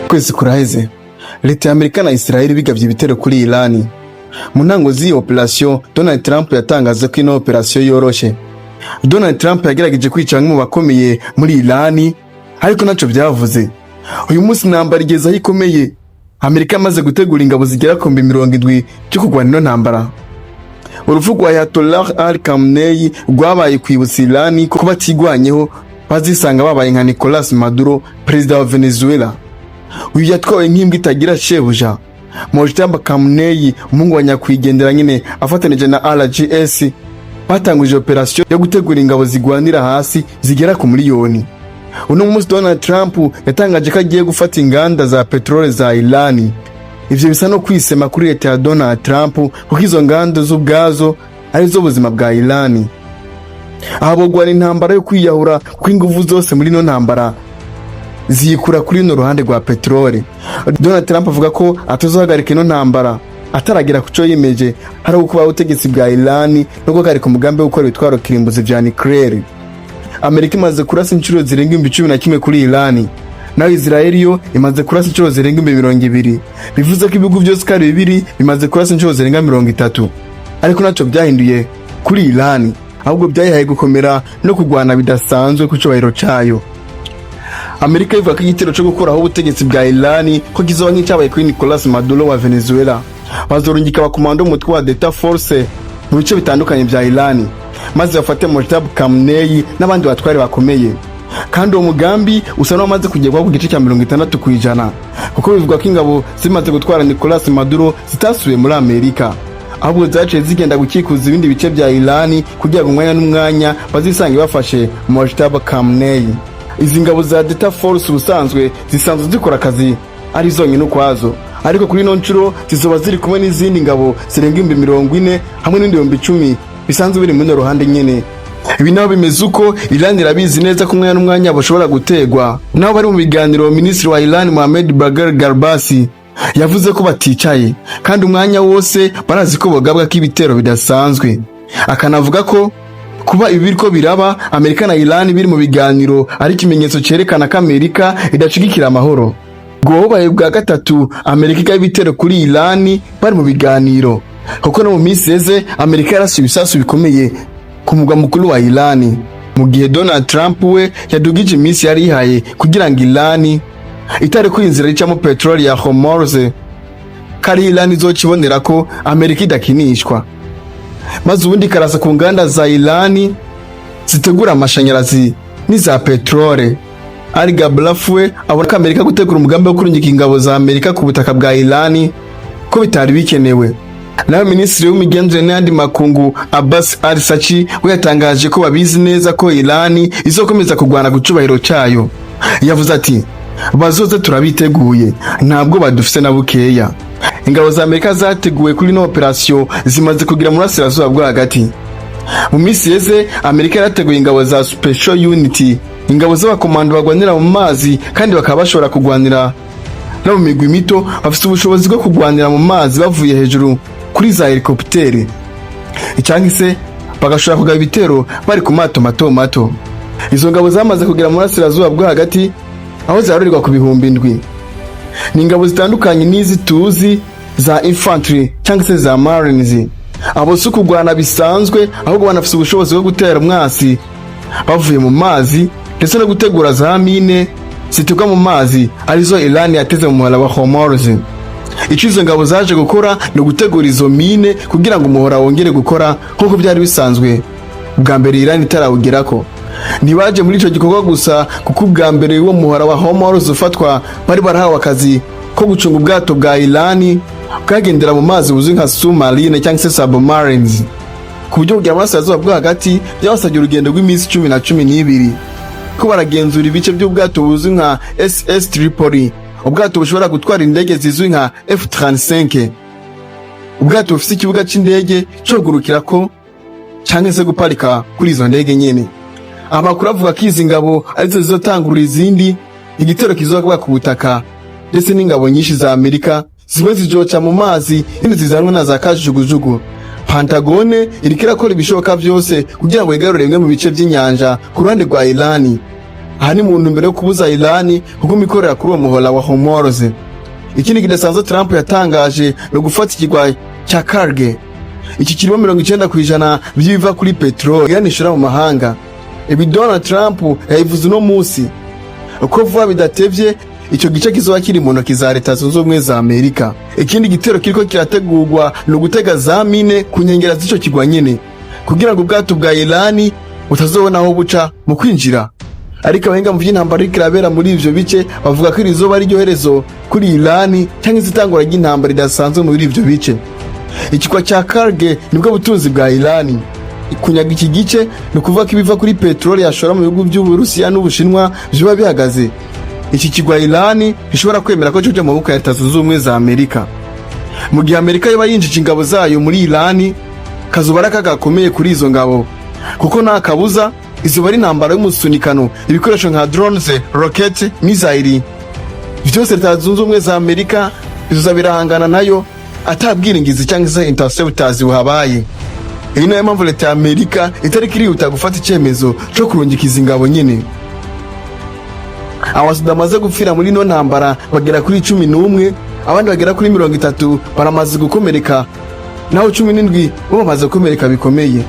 Kwezi kuraheze leta ya Amerika na Israel bigavye ibitero kuri Iran. Mu ntango z'iyo operation Donald Trump yatangaje ko ino operation yoroshe. Donald Trump yagerageje kwica bamwe mu bakomeye muri Iran, ariko naco byavuze. Uyu munsi ntambara igeze aho ikomeye. Amerika amaze gutegura ingabo zigera ku 70 cyo kurwana ino ntambara. Urupfu rwa Ayatollah Ali Khamenei rwabaye kwibutsa Iran ko batigwanyeho bazisanga babaye nka Nicolas Maduro, perezida wa Venezuela. Uyu yatwawe nk'imbwa itagira shebuja. Mojtaba Khamenei, umungu wa nyakwigendera nyine afatanije na RGS, batanguje operation yo gutegura ingabo zigwanira hasi zigera ku miliyoni. Uno munsi Donald Trump yatangaje ko agiye gufata inganda za petrole za Iran. Ivyo bisa no kwisema kuri leta ya Donald Trump kuko izo nganda z'ubwazo ari zo buzima bwa Iran. Abogwana intambara yo kwiyahura kuko ingufu zose muri no ntambara zikura kuri no ruhande rwa petrole. Donald Trump avuga ko atozohagarika ino ntambara ataragira kuco yimeje hari ukuba ubutegetsi bwa Iran no guhagarika umugambi wo gukora ibitwaro kirimbuzi vya nuclear. Amerika imaze kurasa inshuro zirenga 11 kuri Iran, naho Israel yo imaze kurasa inshuro zirenga 200. Bivuze ko ibihugu byose kari bibiri bimaze kurasa inshuro zirenga 30. Ariko naco byahinduye kuri Iran, ahubwo byayihaye gukomera no kugwana bidasanzwe ku cyubahiro cyayo. Amerika ivuga ko igitero cyo gukoraho ubutegetsi bwa Iran ko kizoba nk'icyabaye kuri Nicolas Maduro wa Venezuela. Bazorungika abakomando umutwe wa Delta Force mu bice bitandukanye bya Iran, maze bafate Mojtaba Khamenei n'abandi batwari bakomeye. Kandi uwo mugambi usa n'amaze kugerwaho ku gice cya 60%, kuko bivuga ko ingabo zimaze gutwara Nicolas Maduro zitasubiye muri Amerika, ahubwo zaciye zigenda gukikuza ibindi bice bya Iran kugira ngo umwanya n'umwanya bazisange bafashe Mojtaba Khamenei. Izi ngabo za Delta Force ubusanzwe zisanzwe zikora akazi ari zonyine ukwazo, ariko kuri no ncuro zizoba ziri kumwe n'izindi ngabo zirenga 40 hamwe n'ibihumbi 10 bisanzwe biri muri ruhande nyene. Ibi naho bimeze uko Iran irabizi neza ko umwanya n'umwanya bashobora gutegwa. Naho bari mu biganiro, Minisitiri wa Iran Mohammad Bagher Ghalbasi yavuze ko baticaye kandi umwanya wose barazi ko bogabwa k'ibitero bidasanzwe. Akanavuga ko kuba ibi biriko biraba Amerika na Iran biri mu biganiro ari ikimenyetso cerekana ko Amerika idashigikira amahoro. Gobaye bwa gatatu Amerika ikaba ibitero kuri Iran bari mu biganiro, kuko no mu minsi yeze Amerika yarasuye ibisasu bikomeye ku mugwa mukuru wa Iran, mu gihe Donald Trump we yadugije iminsi yari ihaye kugira ngo Iran itari kwinzira icamo petroli ya Hormuz, kari Iran izokibonera ko Amerika idakinishwa. Maze ubundi karasa ku nganda za Iran zitegura amashanyarazi n'iza petrole. Ali Ghalbaf we abona ko Amerika gutegura umugambi wo kurungika ingabo za Amerika ku butaka bwa Iran ko bitari bikenewe. Naho Minisitiri w'Imigenderanire n'andi makungu Abbas al-Sachi we yatangaje ko babizi neza ko Iran izokomeza kugwana gucubahiro cyayo. Yavuze ati bazoze turabiteguye, ntabwo badufise na bukeya. Ingabo za Amerika zateguwe kuri no operation zimaze kugira muri Asirazuba bwo hagati. Mu minsi yeze Amerika yarateguye ingabo za Special Unity, ingabo z'abakomando bagwanira mu mazi kandi bakaba bashobora kugwanira no mu migwi mito, bafite ubushobozi bwo kugwanira mu mazi bavuye hejuru kuri za helikopteri, cyangwa se bagashobora kugaba ibitero bari ku mato mato. Izo ngabo zamaze kugira muri Asirazuba bwo hagati aho zarurirwa ku 7,000. Ni ingabo zitandukanye n'izi tuzi za infantry cyangwa se za marines. Abo si kugwana bisanzwe, ahubwo banafite ubushobozi bwo gutera umwasi bavuye mu mazi, ndetse no gutegura za mine zitegwa mu mazi arizo Iran yateze mu muhora wa Hormuz. Izo ngabo zaje gukora no gutegura izo mine kugira ngo umuhora wongere gukora nk'uko byari bisanzwe bwa mbere Iran itarawugerako. Ntibaje muri ico gikorwa gusa, kuko bwa mbere uwo muhora wa Hormuz ufatwa bari barahawe akazi ko gucunga ubwato bwa Iran bwagendera mu mazi buzwi nka submarine cyangwa se submarines. Ku buryo bwa Asirazuba bwo hagati byabasabye urugendo rw'iminsi 12 ko baragenzura ibice by'ubwato buzwi nka SS Tripoli, ubwato bushobora gutwara indege zizwi nka F-35, ubwato bufite ikibuga c'indege cyo gurukira ko cyangwa se guparika kuri izo ndege nyene. Amakuru avuga ko izi ngabo arizo zizotangura izindi igitero kizoba ku butaka, ndetse n'ingabo nyinshi za Amerika zimwe zijoca mu mazi, indi zizanwa na za kajugujugu. Pantagone iriko irakora ibishoboka byose kugira ngo igarure bimwe mu bice by'inyanja ku ruhande rwa Iran. aha ni mu ntumbero yo kubuza Irani kuguma ikorera kuri uwo muhora wa Hormuz. Ikindi kidasanzwe Trump yatangaje no gufata ikigwa cya Karge. Iki kirimo 90% by'ibiva kuri petrol Irani ishora mu mahanga. Ibi Donald Trump yabivuze uno munsi uko vuba bidatevye icyo gice kizoba kiri mu ntoki za Leta Zunze Ubumwe za Amerika. Ikindi gitero kiriko kirategurwa no gutega za mine ku nkengera z'ico kigwa nyene kugira ngo ubwato bwa Irani butazobona aho buca mu kwinjira. Ariko abahinga mu by'intambara irabera muri ivyo bice bavuga ko irizoba ari ryoherezo kuri Irani cyangwa izitangura ry'intambara idasanzwe muri ivyo bice. Ikigwa cya Karge nibwo butunzi bwa Irani. Kunyaga iki gice no kuvuga ko ibiva kuri petrol yashora mu bihugu by'Uburusiya n'Ubushinwa biba bihagaze. Iki kigwa Irani gishobora kwemera ko cyo mu maboko ya Leta Zunze Ubumwe za Amerika. Mu gihe Amerika yoba yinjije ingabo zayo muri Irani, kazoba gakomeye kuri izo ngabo kuko nta kabuza izo bari intambara y'umusunikano, ibikoresho nka drones, rocket, missile byose Leta Zunze Ubumwe za Amerika bizoza birahangana nayo atabwiringizi cyangwa se interceptors buhabaye. Iyi niyo mpamvu Leta ya Amerika itari kirihuta gufata icyemezo cyo kurungikiza ingabo nyine. Abasudani bamaze gupfira muri no ntambara bagera kuri 11, abandi bagera kuri 30 baramaze gukomereka, naho 17 bo bamaze gukomereka bikomeye.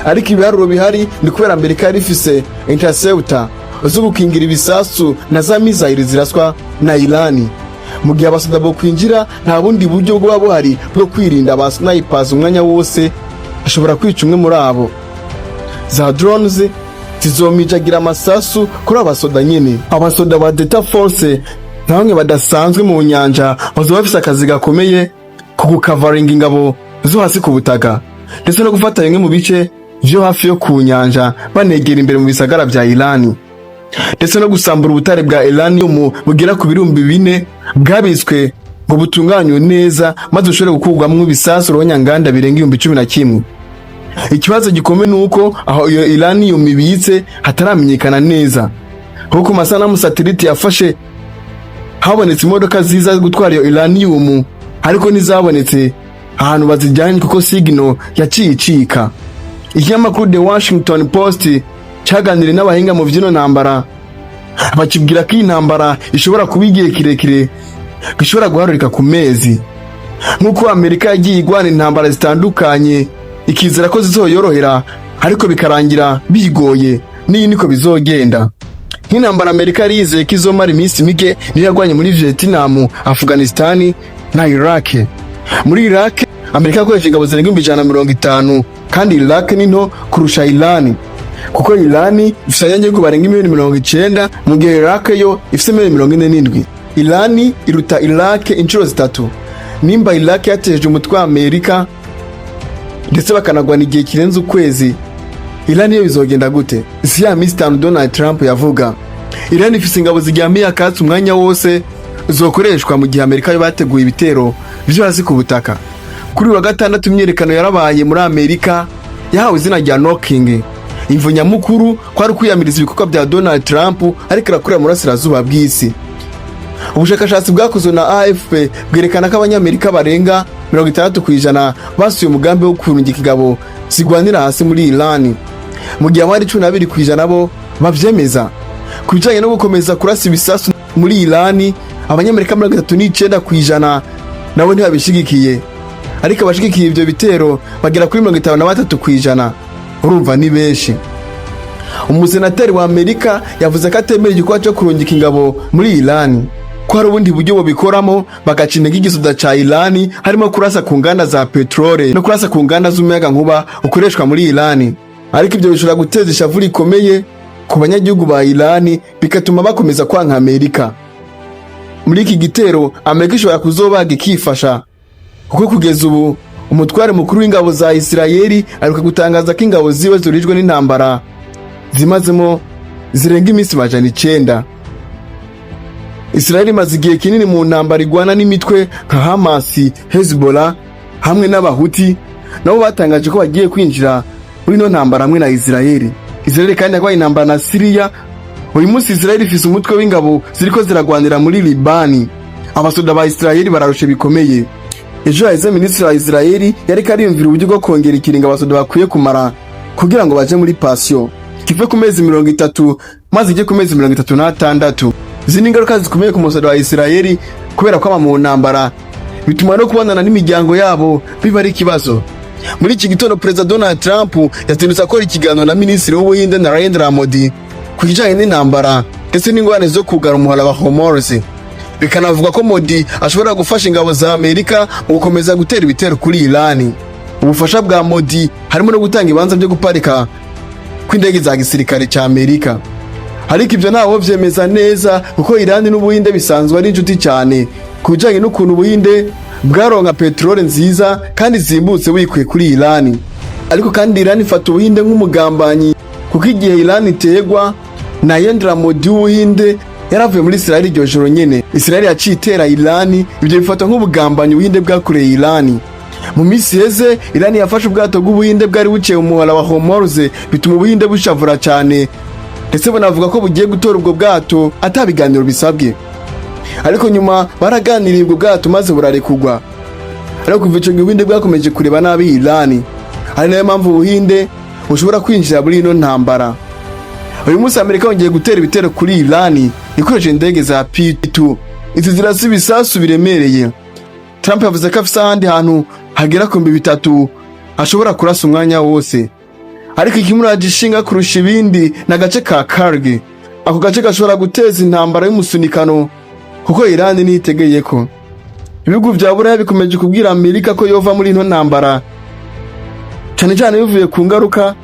Ariko ibiharuro bihari ni kubera Amerika yari ifise interceptor zo gukingira ibisasu na za missile ziraswa na Irani. Mu gihe abasudani bo kwinjira nta bundi buryo bwo buhari bwo kwirinda abasnipers umwanya wose ashobora kwica umwe muri abo. Za drones zizomijagira amasasu kuri abasoda nyene. Abasoda ba Delta Force ntabamwe badasanzwe mu nyanja bazoba bafise akazi gakomeye ku gukavaringa ingabo zo hasi ku butaka ndetse no gufata bimwe mu bice vyo hafi yo ku nyanja banegera imbere mu bisagara vya Irani, ndetse no gusambura ubutare bwa uranium bugera ku birumbi 4 bwabitswe ngo butunganywe neza maze ushobore gukurwamwo ibisasu ronyanganda birenga 11,000. Ikibazo gikomeye nuko aho iyo uranium ibitse hataramenyekana neza, kuko masanamu satellite yafashe habonetse imodoka ziza gutwara iyo uranium ariko ntizabonetse ahantu bazijyanye kuko signal yaciye icika. Ikinyamakuru The Washington Post cyaganiriye n'abahinga mu by'ino ntambara bakibwira ko iyi ntambara ishobora kuba igihe kirekire gishobora guharurika ku mezi, nk'uko Amerika yagiye igwana intambara zitandukanye ikizera ko zizoyorohera ariko bikarangira bigoye. Niyi niko bizogenda. Nk'intambara Amerika yizeye ko izomara iminsi mike niyo yagwanye muri Vietnam, Afghanistan na Iraq. Muri Iraq Amerika yakoresheje ingabo zirenga 150 kandi Iraq ni nto kurusha Irani kuko Irani ifite abanyagihugu barenga 90,000 mu gihe Iraq yo ifite 47. Irani iruta Iraq inshuro 3. Nimba Iraq yateje umutwe wa Amerika ndetse bakanagwana igihe kirenze ukwezi, Irani yo bizogenda gute? Si ya Mr. Donald Trump yavuga. Irani ifite ingabo ziryamiye akatsi umwanya wose zokoreshwa mu gihe Amerika yo bateguye ibitero byo hasi ku butaka. Kuri wa gatandatu imyerekano yarabaye muri Amerika yahawe izina rya Knocking. Imvo nyamukuru kwari kwiyamiriza ibikorwa bya Donald Trump ariko arakorera muri Burasirazuba bw'isi. Ubushakashatsi bwakozwe na AFP bwerekana ko abanyamerika barenga 60% basuye umugambi wo kurungika ingabo zigwanira hasi muri Irani, mu gihe abandi 12% bo bavyemeza. Ku bijanye no gukomeza kurasa ibisasu muri Irani, abanyamerika 39% nabo ntibabishigikiye, ariko abashigikiye ivyo bitero bagera kuri 53%. Urumva ni benshi. Umusenateri wa Amerika yavuze ko atemera igikorwa cyo kurungika ingabo muri Irani, ko hari ubundi buryo bobikoramo bagacinega igisoda ca Irani, harimo kurasa ku nganda za petrole no kurasa ku nganda z'umuyaga nkuba ukoreshwa muri Irani. Ariko ibyo bishobora guteza ishavu rikomeye ku banyagihugu ba Irani bigatuma bakomeza kwanka Amerika. Muri iki gitero Amerika ishobora kuzobaga ikifasha kuko kugeza ubu umutware mukuru w'ingabo za Isirayeli aruka gutangaza ko ingabo ziwe zurijwe n'intambara zimazemo zirenga iminsi 900. Isirayeli imaze igihe kinini mu ntambara igwana n'imitwe nka Hamas, Hezbollah hamwe n'Abahuti, nabo batangaje ko bagiye kwinjira muri no ntambara hamwe na Isirayeli. Isirayeli kandi yakwaye intambara na Syria. Uyu munsi Isirayeli ifise umutwe w'ingabo ziriko ziragwanira muri Libani. Abasoda ba Isirayeli bararushe bikomeye. Ejo haheze Minisitiri wa Isirayeli yariko ariyumvira uburyo bwo kongera ikiringa abasoda bakwiye kumara kugira ngo baje muri passion kive ku mezi 30 maze ijye ku mezi 36. Izi ni ingaruka zikomeye ku musaruro wa Isirayeli kubera kwama mu ntambara, bituma no kubonana n'imiryango yabo biba ari ikibazo. Muri iki gitondo Perezida Donald Trump yazindutse akora ikiganiro na Minisitiri w'Ubuhinde Narendra Modi ku kijanye n'intambara ndetse n'ingorane zo kugara umuhora wa Hormuz. Bikanavuga ko Modi ashobora gufasha ingabo za Amerika mu gukomeza gutera ibitero kuri Iran. Ubufasha bwa Modi harimo no gutanga ibanza byo guparika kw'indege za gisirikare cya Amerika. Ariko ivyo ntawo vyemeza neza kuko Iran n'Ubuhinde bisanzwe ari inshuti cyane ku bijanye n'ukuntu Ubuhinde bwaronka petrole nziza kandi zimbutse wikuye kuri Iran. Ariko kandi Iran ifata Ubuhinde nk'umugambanyi kuko igihe Iran itegwa Narendra Modi w'Ubuhinde yaravuye muri Israel iryo joro nyene. Israel yaciye itera Iran, ibyo bifatwa nk'ubugambanyi Ubuhinde bwakoreye Iran. Mu minsi heze Iran yafashe ubwato bw'Ubuhinde bwari buciye mu muhora wa Hormuz, bituma Ubuhinde bushavura cyane ndetse banavuga ko bugiye gutora ubwo bwato atabiganiro bisabwe. Ariko nyuma baraganiriye ubwo bwato maze burarekugwa. Ariko kuva ico Ubuhinde bwakomeje kureba nabi Iran, ari nayo mpamvu Ubuhinde bushobora kwinjira muri ino ntambara. Uyu munsi Amerika yongeye gutera ibitero kuri Iran ikoresheje indege za P2. Izi zirasa ibisasu biremereye. Trump yavuze ko afise ahandi hantu hagera ku 300 ashobora kurasa umwanya wose. Ariko ikimuraje ishinga kurusha ibindi na gace ka Kargil. Ako gace gashobora guteza intambara y'umusunikano kuko Iran nitegeye ko ibihugu vya Buraya bikomeje kubwira Amerika ko yova muri ino ntambara, cyane cyane bivuye ku ngaruka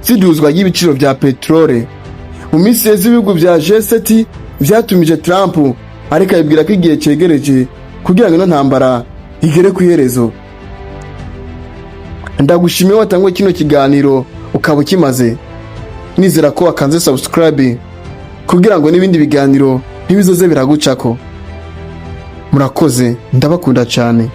ziduzwa y'ibiciro vya petrole. Mu minsi y'ibihugu vya G7 vyatumije Trump ariko ayibwira ko igihe cegereje kugira ngo ino ntambara igere ku iherezo. Ndagushimiye watangwe kino kiganiro ukaba ukimaze. Nizera ko wakanze subscribe kugira ngo n'ibindi biganiro ntibizoze biragucako. Murakoze, ndabakunda cyane.